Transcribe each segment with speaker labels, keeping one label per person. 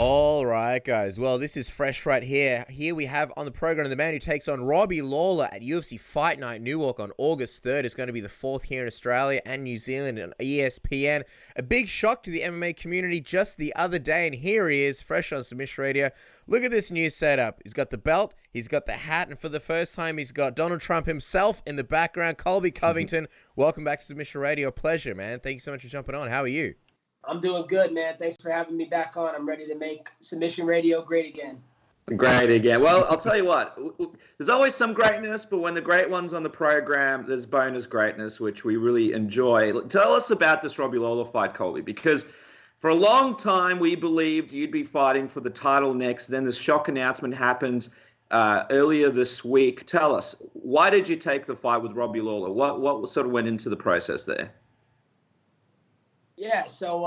Speaker 1: All right, guys. Well, this is fresh right here. Here we have on the program the man who takes on Robbie Lawler at UFC Fight Night Newark on August 3rd. It's going to be the fourth here in Australia and New Zealand and ESPN. A big shock to the MMA community just the other day, and here he is, fresh on Submission Radio. Look at this new setup. He's got the belt, he's got the hat, and for the first time, he's got Donald Trump himself in the background. Colby Covington, welcome back to Submission Radio. Pleasure, man. Thank you so much for jumping on. How are you?
Speaker 2: I'm doing good, man. Thanks for having me back on. I'm ready to make Submission Radio great again.
Speaker 3: Great again. Well, I'll tell you what, there's always some greatness, but when the great one's on the program, there's bonus greatness, which we really enjoy. Tell us about this Robbie Lawler fight, Colby, because for a long time we believed you'd be fighting for the title next. Then this shock announcement happens earlier this week. Tell us, why did you take the fight with Robbie Lawler? What sort of went into the process there?
Speaker 2: Yeah, so,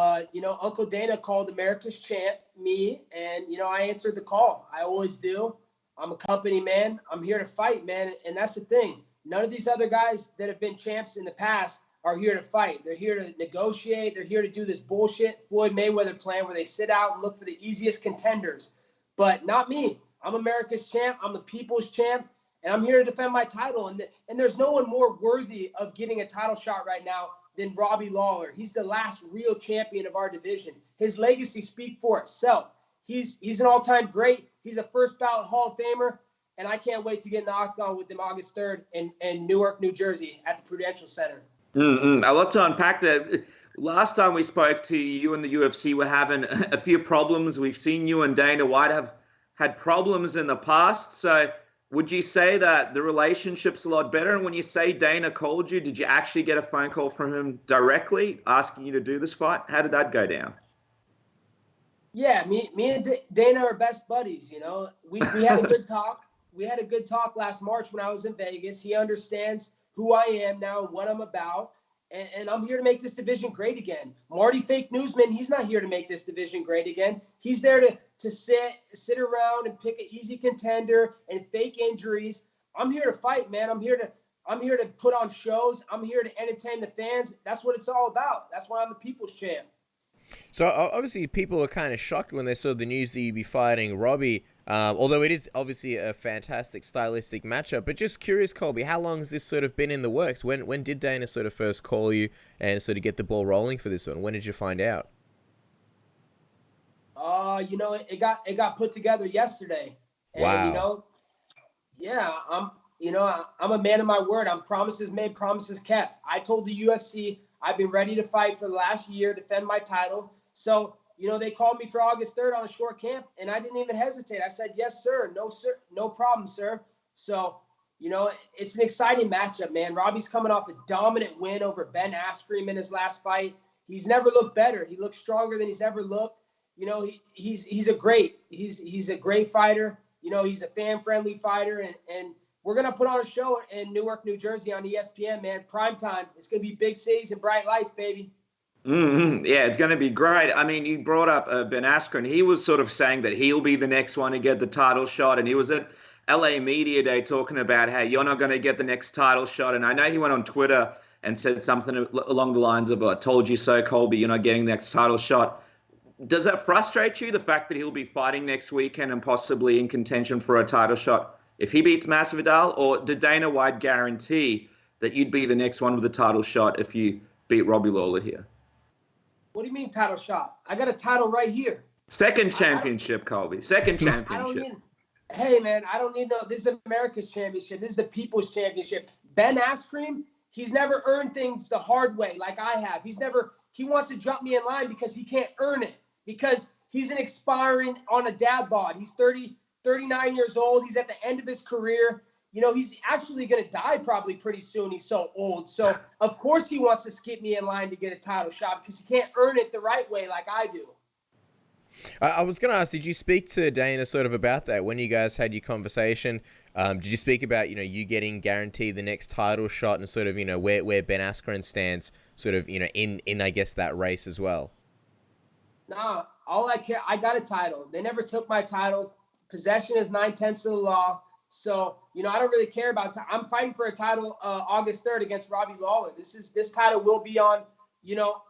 Speaker 2: Uncle Dana called America's Champ, me, and, I answered the call. I always do. I'm a company man. I'm here to fight, man, and that's the thing. None of these other guys that have been champs in the past are here to fight. They're here to negotiate. They're here to do this bullshit Floyd Mayweather plan where they sit out and look for the easiest contenders. But not me. I'm America's champ. I'm the people's champ, and I'm here to defend my title. And there's no one more worthy of getting a title shot right now than Robbie Lawler. He's the last real champion of our division. His legacy speaks for itself. He's an all-time great. He's a first ballot Hall of Famer, and I can't wait to get in the octagon with him August 3rd in Newark, New Jersey at the Prudential Center.
Speaker 3: A lot to unpack there. Last time we spoke to you and the UFC were having a few problems. We've seen you and Dana White have had problems in the past. So would you say that the relationship's a lot better? And when you say Dana called you, did you actually get a phone call from him directly asking you to do this fight? How did that go down?
Speaker 2: Yeah, me and Dana are best buddies, We had a good talk. We had a good talk last March when I was in Vegas. He understands who I am now and what I'm about. And I'm here to make this division great again. Marty Fake Newsman, he's not here to make this division great again. He's there to sit around and pick an easy contender and fake injuries. I'm here to fight, man. I'm here to put on shows. I'm here to entertain the fans. That's what it's all about. That's why I'm the people's champ.
Speaker 1: So obviously people were kind of shocked when they saw the news that you'd be fighting Robbie, although it is obviously a fantastic stylistic matchup. But just curious, Colby, how long has this sort of been in the works? When did Dana sort of first call you and sort of get the ball rolling for this one? When did you find out?
Speaker 2: It got put together yesterday. And,
Speaker 1: wow.
Speaker 2: I'm a man of my word. I'm promises made, promises kept. I told the UFC I've been ready to fight for the last year, defend my title. So, they called me for August 3rd on a short camp, and I didn't even hesitate. I said, yes, sir. No, sir. No problem, sir. So, it's an exciting matchup, man. Robbie's coming off a dominant win over Ben Askren in his last fight. He's never looked better. He looks stronger than he's ever looked. He's a great fighter. He's a fan-friendly fighter, and we're going to put on a show in Newark, New Jersey on ESPN, man. Prime time. It's going to be big cities and bright lights, baby.
Speaker 3: Yeah, it's going to be great. I mean, you brought up Ben Askren. He was sort of saying that he'll be the next one to get the title shot, and he was at LA Media Day talking about how you're not going to get the next title shot. And I know he went on Twitter and said something along the lines of, I told you so, Colby, you're not getting the next title shot. Does that frustrate you, the fact that he'll be fighting next weekend and possibly in contention for a title shot if he beats Masvidal? Or did Dana White guarantee that you'd be the next one with a title shot if you beat Robbie Lawler here?
Speaker 2: What do you mean title shot? I got a title right here.
Speaker 3: Second championship, Colby. Second championship.
Speaker 2: Hey, man, I don't need no. This is America's championship. This is the people's championship. Ben Askren, he's never earned things the hard way like I have. He wants to jump me in line because he can't earn it, because he's an expiring on a dad bod. He's 39 years old. He's at the end of his career. He's actually going to die probably pretty soon. He's so old. So, of course, he wants to skip me in line to get a title shot because he can't earn it the right way like I do.
Speaker 1: I was going to ask, did you speak to Dana sort of about that when you guys had your conversation? Did you speak about, you getting guaranteed the next title shot and sort of, where Ben Askren stands sort of, in I guess, that race as well?
Speaker 2: Nah, all I care, I got a title. They never took my title. Possession is 9/10 of the law. So, I don't really care about I'm fighting for a title August 3rd against Robbie Lawler. This title will be on,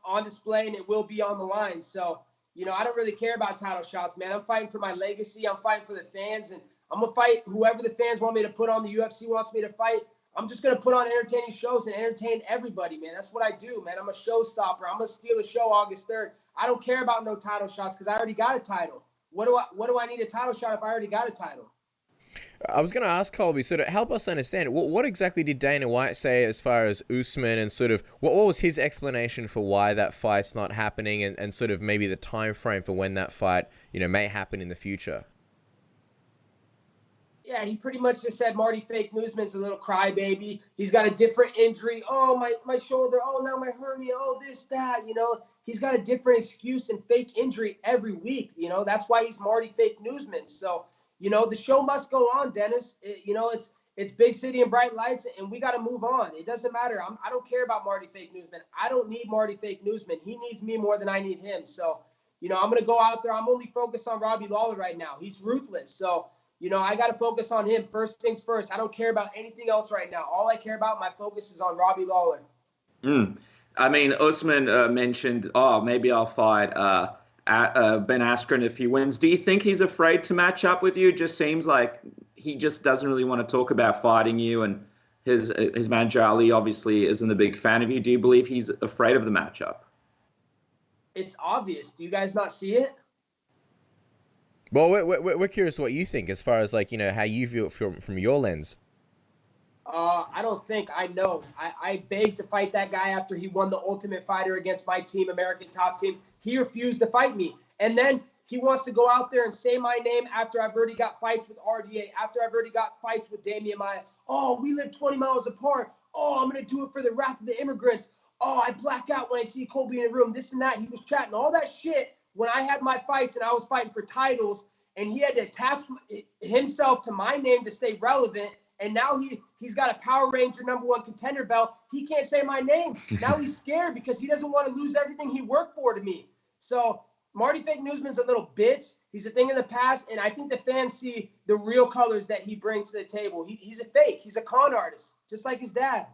Speaker 2: on display, and it will be on the line. So, I don't really care about title shots, man. I'm fighting for my legacy. I'm fighting for the fans, and I'm going to fight whoever the fans want me to put on, the UFC wants me to fight. I'm just going to put on entertaining shows and entertain everybody, man. That's what I do, man. I'm a showstopper. I'm going to steal a show August 3rd. I don't care about no title shots because I already got a title. What do I need a title shot if I already got a title?
Speaker 1: I was going to ask Colby, sort of help us understand, what exactly did Dana White say as far as Usman, and sort of what was his explanation for why that fight's not happening, and sort of maybe the time frame for when that fight, may happen in the future?
Speaker 2: Yeah, he pretty much just said Marty Fake Usman's a little crybaby. He's got a different injury. Oh, my shoulder. Oh, now my hernia. Oh, this, that. He's got a different excuse and fake injury every week. That's why he's Marty Fake Usman. So, the show must go on, Dennis. It's big city and bright lights, and we got to move on. It doesn't matter. I don't care about Marty Fake Usman. I don't need Marty Fake Usman. He needs me more than I need him. So, I'm going to go out there. I'm only focused on Robbie Lawler right now. He's ruthless. So, I got to focus on him. First things first. I don't care about anything else right now. All I care about, my focus is on Robbie Lawler.
Speaker 3: I mean, Usman mentioned, maybe I'll fight Ben Askren if he wins. Do you think he's afraid to match up with you? It just seems like he just doesn't really want to talk about fighting you, and his manager Ali obviously isn't a big fan of you. Do you believe he's afraid of the matchup?
Speaker 2: It's obvious. Do you guys not see it?
Speaker 1: Well, we're curious what you think as far as how you view it from your lens.
Speaker 2: I don't think. I know. I begged to fight that guy after he won the Ultimate Fighter against my team, American Top Team. He refused to fight me. And then he wants to go out there and say my name after I've already got fights with RDA, after I've already got fights with Damian Maia. Oh, we live 20 miles apart. Oh, I'm going to do it for the wrath of the immigrants. Oh, I black out when I see Colby in the room, this and that. He was chatting all that shit when I had my fights and I was fighting for titles, and he had to attach himself to my name to stay relevant. And now he's got a Power Ranger #1 contender belt. He can't say my name. Now he's scared because he doesn't want to lose everything he worked for to me. So Marty Fake Usman's a little bitch. He's a thing in the past, and I think the fans see the real colors that he brings to the table. He's a fake. He's a con artist, just like his dad.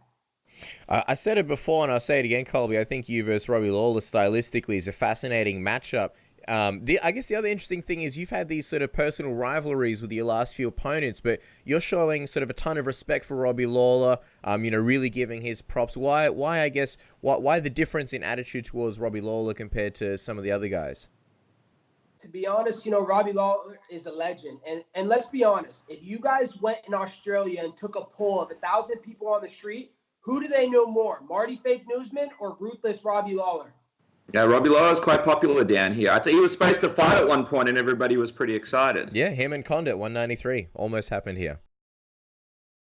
Speaker 1: I said it before, and I'll say it again, Colby. I think you versus Robbie Lawler stylistically is a fascinating matchup. I guess the other interesting thing is you've had these sort of personal rivalries with your last few opponents, but you're showing sort of a ton of respect for Robbie Lawler, really giving his props. Why the difference in attitude towards Robbie Lawler compared to some of the other guys?
Speaker 2: To be honest, Robbie Lawler is a legend. And let's be honest, if you guys went in Australia and took a poll of 1,000 people on the street, who do they know more, Marty Fake Usman or ruthless Robbie Lawler?
Speaker 3: Yeah, Robbie Lawler is quite popular down here. I think he was supposed to fight at one point, and everybody was pretty excited.
Speaker 1: Yeah, him and Condit, 193. Almost happened here.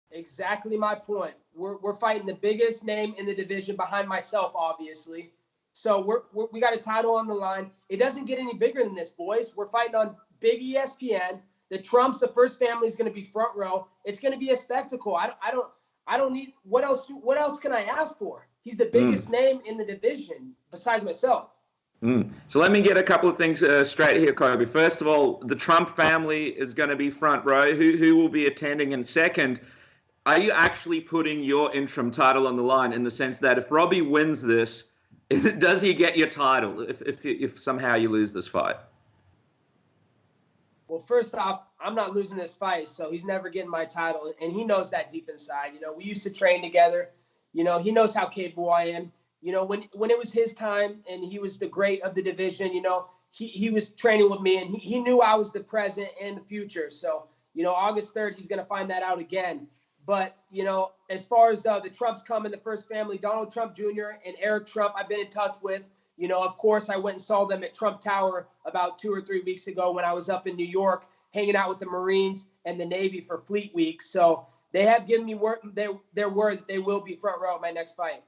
Speaker 2: Exactly my point. We're fighting the biggest name in the division behind myself, obviously. So we got a title on the line. It doesn't get any bigger than this, boys. We're fighting on big ESPN. The Trumps, the first family, is going to be front row. It's going to be a spectacle. I don't need what else can I ask for? He's the biggest name in the division besides myself.
Speaker 3: So let me get a couple of things straight here, Colby. First of all, the Trump family is going to be front row. Who will be attending? And second, are you actually putting your interim title on the line in the sense that if Robbie wins this, does he get your title if somehow you lose this fight?
Speaker 2: Well, first off, I'm not losing this fight, so he's never getting my title, and he knows that deep inside. We used to train together. He knows how capable I am. When it was his time and he was the great of the division, he was training with me, and he knew I was the present and the future. So, August 3rd, he's going to find that out again. But, as far as the Trumps come in the first family, Donald Trump Jr. and Eric Trump, I've been in touch with. Of course, I went and saw them at Trump Tower about 2 or 3 weeks ago when I was up in New York hanging out with the Marines and the Navy for Fleet Week. So they have given me their word that they will be front row at my next fight.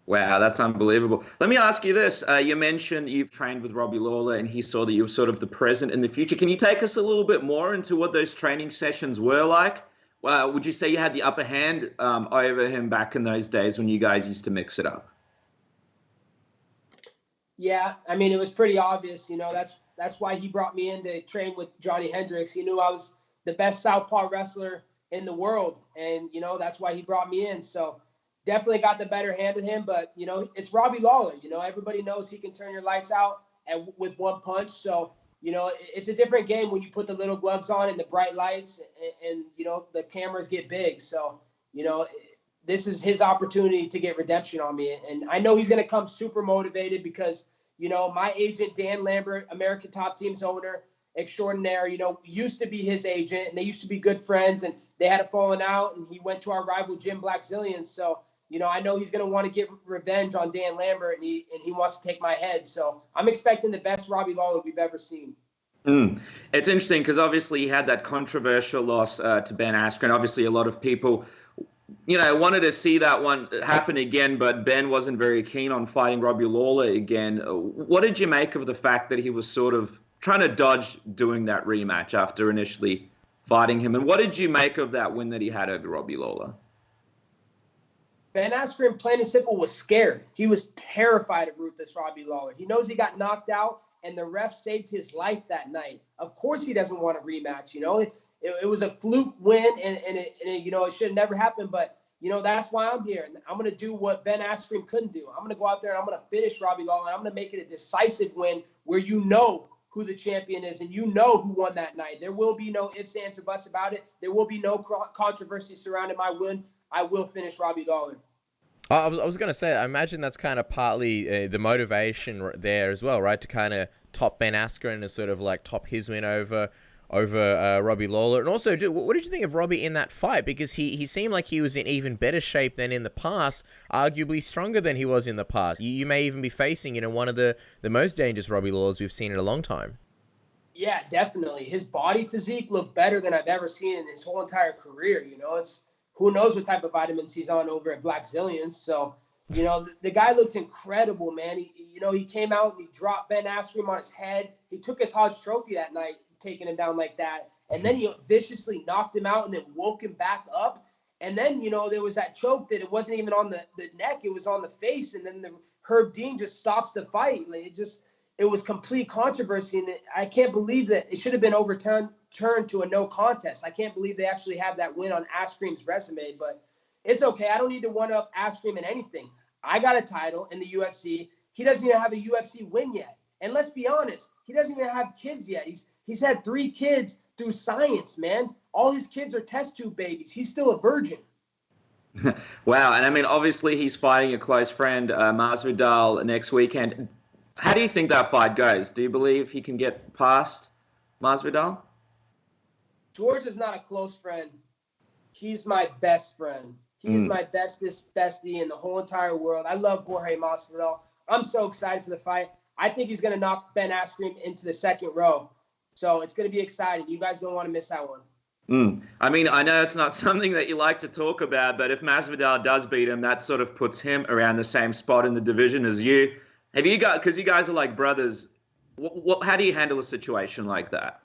Speaker 3: Wow, that's unbelievable. Let me ask you this. You mentioned you've trained with Robbie Lawler and he saw that you were sort of the present in the future. Can you take us a little bit more into what those training sessions were like? Would you say you had the upper hand over him back in those days when you guys used to mix it up?
Speaker 2: Yeah, it was pretty obvious. That's why he brought me in to train with Johnny Hendricks. He knew I was the best southpaw wrestler in the world, and that's why he brought me in. So definitely got the better hand of him. But it's Robbie Lawler. Everybody knows he can turn your lights out with one punch. So, it's a different game when you put the little gloves on and the bright lights and the cameras get big. So, this is his opportunity to get redemption on me. And I know he's going to come super motivated because, my agent, Dan Lambert, American Top Team's owner extraordinaire, used to be his agent, and they used to be good friends, and they had a falling out, and he went to our rival Jim Blackzilian. So, I know he's going to want to get revenge on Dan Lambert, and he wants to take my head. So I'm expecting the best Robbie Lawler we've ever seen.
Speaker 3: It's interesting because obviously he had that controversial loss to Ben Askren. Obviously, a lot of people, wanted to see that one happen again, but Ben wasn't very keen on fighting Robbie Lawler again. What did you make of the fact that he was sort of trying to dodge doing that rematch after initially fighting him? And what did you make of that win that he had over Robbie Lawler?
Speaker 2: Ben Askren, plain and simple, was scared. He was terrified of ruthless Robbie Lawler. He knows he got knocked out, and the ref saved his life that night. Of course he doesn't want a rematch. It was a fluke win, and it should have never happened. But, that's why I'm here. And I'm going to do what Ben Askren couldn't do. I'm going to go out there, and I'm going to finish Robbie Lawler. And I'm going to make it a decisive win where who the champion is and who won that night. There will be no ifs, ands, or buts about it. There will be no controversy surrounding my win. I will finish Robbie Lawler.
Speaker 1: I was going to say, I imagine that's kind of partly the motivation there as well, right? To kind of top Ben Askren and sort of like top his win over Robbie Lawler. And also, what did you think of Robbie in that fight? Because he seemed like he was in even better shape than in the past, arguably stronger than he was in the past. You may even be facing, one of the most dangerous Robbie Lawlers we've seen in a long time.
Speaker 2: Yeah, definitely. His body physique looked better than I've ever seen in his whole entire career. It's who knows what type of vitamins he's on over at Blackzilians. So, the guy looked incredible, man. He came out and he dropped Ben Askren on his head. He took his Hodge Trophy that night, taking him down like that. And then he viciously knocked him out and then woke him back up. And then, there was that choke that it wasn't even on the neck. It was on the face. And then Herb Dean just stops the fight. It was complete controversy. And I can't believe that it should have been overturned to a no contest. I can't believe they actually have that win on Askren's resume, but it's okay. I don't need to one-up Askren in anything. I got a title in the UFC. He doesn't even have a UFC win yet. And let's be honest, he doesn't even have kids yet. He's had 3 kids through science, man. All his kids are test tube babies. He's still a virgin.
Speaker 3: Wow. And I mean, obviously he's fighting a close friend, Masvidal, next weekend. How do you think that fight goes? Do you believe he can get past Masvidal?
Speaker 2: George is not a close friend. He's my best friend. He's my bestest bestie in the whole entire world. I love Jorge Masvidal. I'm so excited for the fight. I think he's going to knock Ben Askren into the second row. So it's going to be exciting. You guys don't want to miss that one.
Speaker 3: I mean, I know it's not something that you like to talk about, but if Masvidal does beat him, that sort of puts him around the same spot in the division as you. Have you got, because you guys are like brothers, how do you handle a situation like that?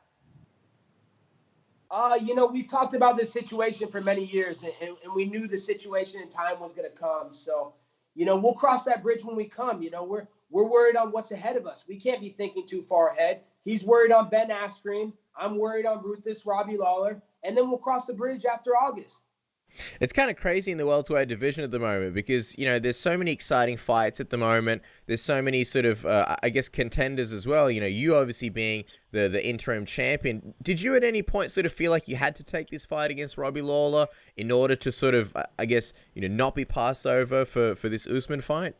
Speaker 2: We've talked about this situation for many years, and we knew the situation and time was going to come. So, we'll cross that bridge when we come. We're worried on what's ahead of us. We can't be thinking too far ahead. He's worried on Ben Askren. I'm worried on ruthless Robbie Lawler. And then we'll cross the bridge after August.
Speaker 1: It's kind of crazy in the welterweight division at the moment because, there's so many exciting fights at the moment. There's so many sort of, contenders as well. You obviously being the interim champion. Did you at any point sort of feel like you had to take this fight against Robbie Lawler in order to sort of, not be passed over for this Usman fight?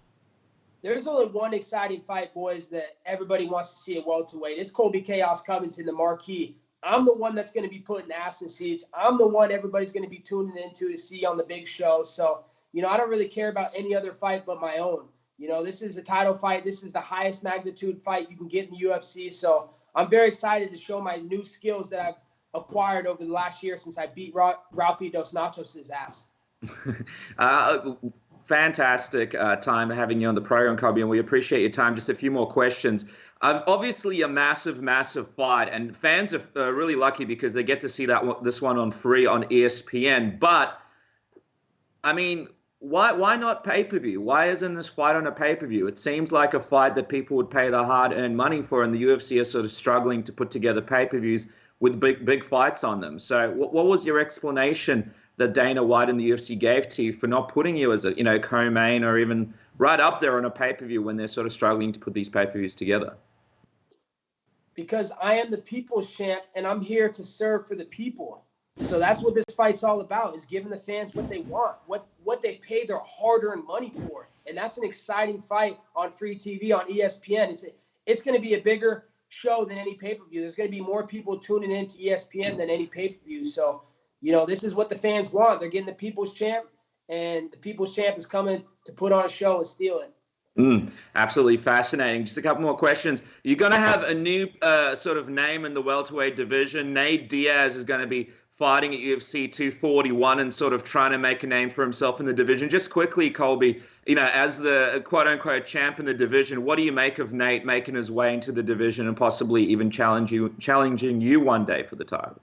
Speaker 2: There's only one exciting fight, boys, that everybody wants to see at welterweight. It's Colby Covington, the marquee. I'm the one that's going to be putting ass in seats. I'm the one everybody's going to be tuning into to see on the big show. So, I don't really care about any other fight but my own. This is a title fight. This is the highest magnitude fight you can get in the UFC. So I'm very excited to show my new skills that I've acquired over the last year since I beat Ralphie Dos Nachos' ass.
Speaker 3: Fantastic time having you on the program, Colby, and we appreciate your time. Just a few more questions. Obviously, a massive, massive fight, and fans are really lucky because they get to see this one on free on ESPN. But, I mean, why not pay-per-view? Why isn't this fight on a pay-per-view? It seems like a fight that people would pay their hard-earned money for, and the UFC are sort of struggling to put together pay-per-views with big fights on them. So what was your explanation that Dana White and the UFC gave to you for not putting you as a co-main or even right up there on a pay-per-view when they're sort of struggling to put these pay-per-views together?
Speaker 2: Because I am the people's champ, and I'm here to serve for the people. So that's what this fight's all about, is giving the fans what they want, what they pay their hard-earned money for. And that's an exciting fight on free TV on ESPN. It's going to be a bigger show than any pay-per-view. There's going to be more people tuning into ESPN than any pay-per-view. So, this is what the fans want. They're getting the people's champ, and the people's champ is coming to put on a show and steal it.
Speaker 3: Absolutely fascinating. Just a couple more questions. You're going to have a new sort of name in the welterweight division. Nate Diaz is going to be fighting at UFC 241 and sort of trying to make a name for himself in the division. Just quickly, Colby, as the quote-unquote champ in the division, what do you make of Nate making his way into the division and possibly even challenging you one day for the title?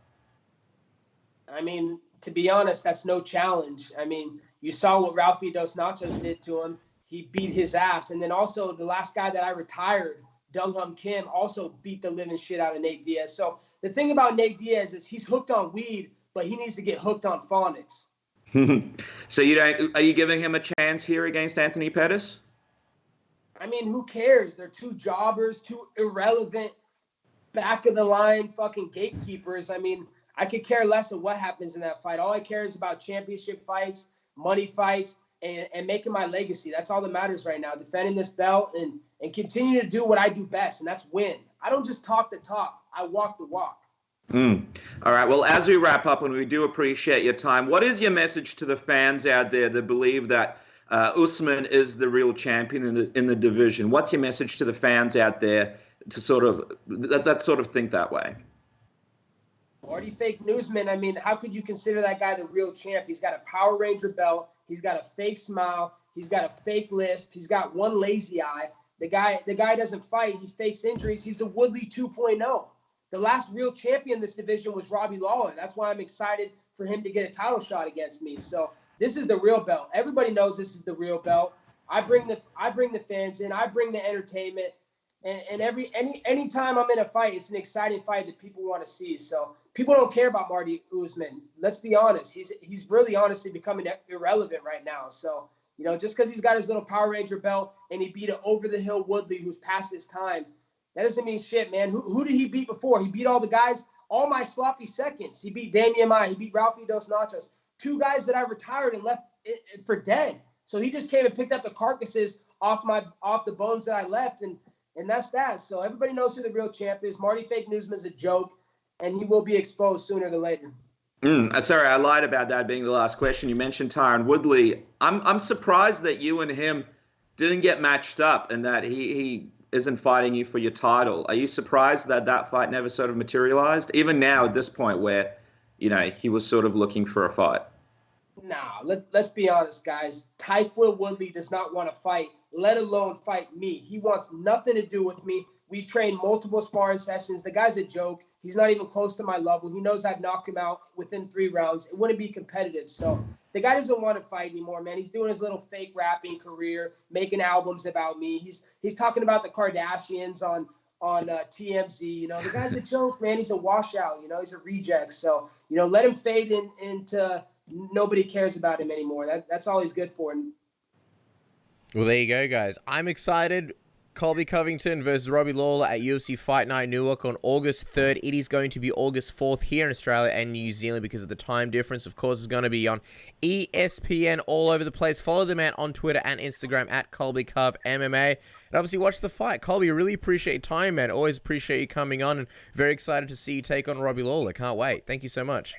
Speaker 2: I mean, to be honest, that's no challenge. I mean, you saw what Rafael Dos Nachos did to him. He beat his ass. And then also the last guy that I retired, Dong Hum Kim, also beat the living shit out of Nate Diaz. So the thing about Nate Diaz is he's hooked on weed, but he needs to get hooked on phonics.
Speaker 3: So are you giving him a chance here against Anthony Pettis?
Speaker 2: I mean, who cares? They're two jobbers, two irrelevant, back of the line fucking gatekeepers. I mean, I could care less of what happens in that fight. All I care is about championship fights, money fights, and making my legacy. That's all that matters right now. Defending this belt and continue to do what I do best, and that's win. I don't just talk the talk. I walk the walk.
Speaker 3: All right. Well, as we wrap up, and we do appreciate your time, what is your message to the fans out there that believe that Usman is the real champion in the division? What's your message to the fans out there to sort of think that way?
Speaker 2: Marty Fake Newsman, I mean, how could you consider that guy the real champ? He's got a Power Ranger belt. He's got a fake smile. He's got a fake lisp. He's got one lazy eye. The guy doesn't fight. He fakes injuries. He's the Woodley 2.0. The last real champion in this division was Robbie Lawler. That's why I'm excited for him to get a title shot against me. So this is the real belt. Everybody knows this is the real belt. I bring the fans in. I bring the entertainment. And any time I'm in a fight, it's an exciting fight that people want to see. So people don't care about Marty Usman. Let's be honest. He's really honestly becoming irrelevant right now. So, just because he's got his little Power Ranger belt and he beat an over-the-hill Woodley who's past his time, that doesn't mean shit, man. Who did he beat before? He beat all the guys, all my sloppy seconds. He beat Damian Maia. He beat Rafael Dos Nachos. Two guys that I retired and left for dead. So he just came and picked up the carcasses off the bones that I left, and that's that. So everybody knows who the real champ is. Marty Fake Newsman's a joke, and he will be exposed sooner than later.
Speaker 3: Sorry, I lied about that being the last question. You mentioned Tyron Woodley. I'm surprised that you and him didn't get matched up and that he isn't fighting you for your title. Are you surprised that fight never sort of materialized? Even now at this point where, he was sort of looking for a fight.
Speaker 2: Nah, let's be honest, guys. Tyquil Woodley does not want to fight, let alone fight me. He wants nothing to do with me. We've trained multiple sparring sessions. The guy's a joke. He's not even close to my level. He knows I'd knock him out within 3 rounds. It wouldn't be competitive. So the guy doesn't want to fight anymore, man. He's doing his little fake rapping career, making albums about me. He's talking about the Kardashians on TMZ. The guy's a joke, man. He's a washout. He's a reject. So, let him fade into nobody cares about him anymore. That's all he's good for.
Speaker 1: Well, there you go, guys. I'm excited. Colby Covington versus Robbie Lawler at UFC Fight Night Newark on August 3rd. It is going to be August 4th here in Australia and New Zealand because of the time difference. Of course, it's going to be on ESPN all over the place. Follow the man on Twitter and Instagram at Colby Cov MMA. And obviously watch the fight. Colby, I really appreciate your time, man. Always appreciate you coming on and very excited to see you take on Robbie Lawler. Can't wait. Thank you so much.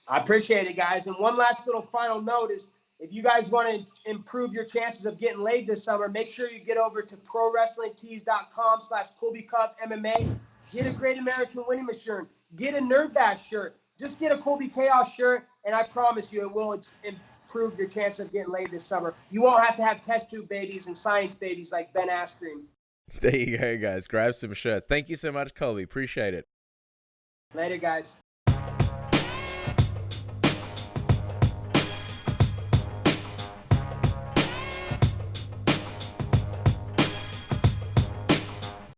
Speaker 2: I appreciate it, guys. And one last little final note is, if you guys want to improve your chances of getting laid this summer, make sure you get over to prowrestlingtees.com/KolbyCovMMA. Get a Great American Winning Machine. Get a Nerd Bash shirt. Just get a Colby Chaos shirt, and I promise you it will improve your chance of getting laid this summer. You won't have to have test tube babies and science babies like Ben Askren.
Speaker 1: There you go, guys. Grab some shirts. Thank you so much, Colby. Appreciate it.
Speaker 2: Later, guys.